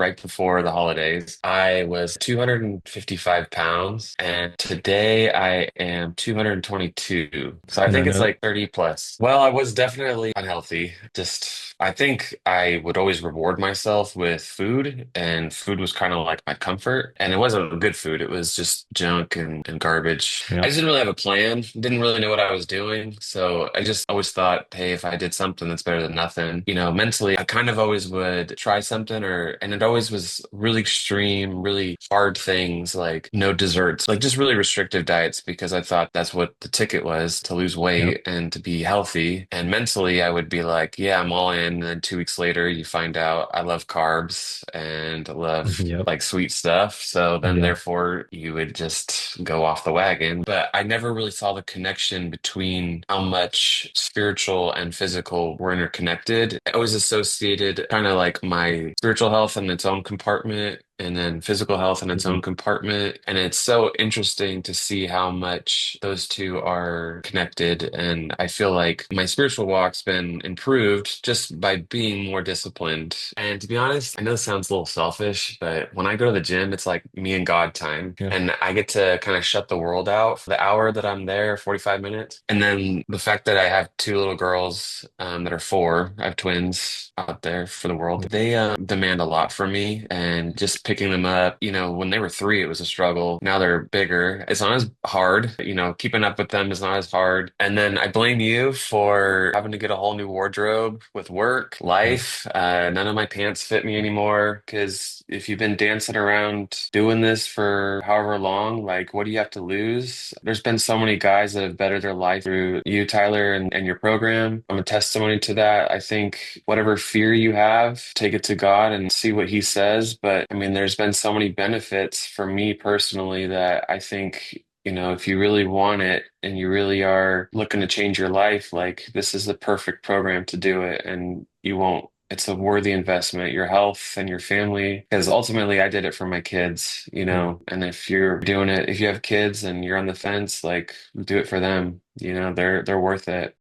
right before the holidays. I was 255 pounds, and today I am 222. So I No, think it's no. like 30 plus. Well, I was definitely unhealthy. Just, I think I would always reward myself with food, and food was kind of like my comfort. And it wasn't good food, it was just junk and garbage. I Yeah. just didn't really have a plan, didn't really know what I was doing. So I just always thought, hey, if I did something that's better than nothing, mentally, I kind of always would try something and it always was really extreme, really hard things like no desserts, like just really restrictive diets because I thought that's what the ticket was to lose Yeah. weight and to be healthy. And mentally, I would be like, yeah, I'm all in. And then 2 weeks later, you find out I love carbs and I love Yep. like sweet stuff. So then, Yeah. therefore, you would just go off the wagon. But I never really saw the connection between how much spiritual and physical were interconnected. I always associated kind of like my spiritual health in its own compartment and then physical health in its Mhm. own compartment. And it's so interesting to see how much those two are connected. And I feel like my spiritual walk's been improved just by being more disciplined. And to be honest, I know this sounds a little selfish, but when I go to the gym, it's like me and God time. Yeah. And I get to kind of shut the world out for the hour that I'm there, 45 minutes. And then the fact that I have two little girls that are four, I have twins out there for the world. They demand a lot from me, and just picking them up, when they were three, it was a struggle. Now they're bigger. It's not as hard, keeping up with them is not as hard. And then I blame you for having to get a whole new wardrobe with work, Yeah. life. None of my pants fit me anymore because if you've been dancing around doing this for however long, like what do you have to lose? There's been so many guys that have bettered their life through you, Tyler, and your program. I'm a testimony to that. I think whatever fear you have, take it to God and see what He says. But I mean, there's been so many benefits for me personally that I think, if you really want it and you really are looking to change your life, like this is the perfect program to do it. And you won't, it's a worthy investment, your health and your family. Because ultimately, I did it for my kids, Yeah. and if you're doing it, if you have kids and you're on the fence, like do it for them. They're worth it.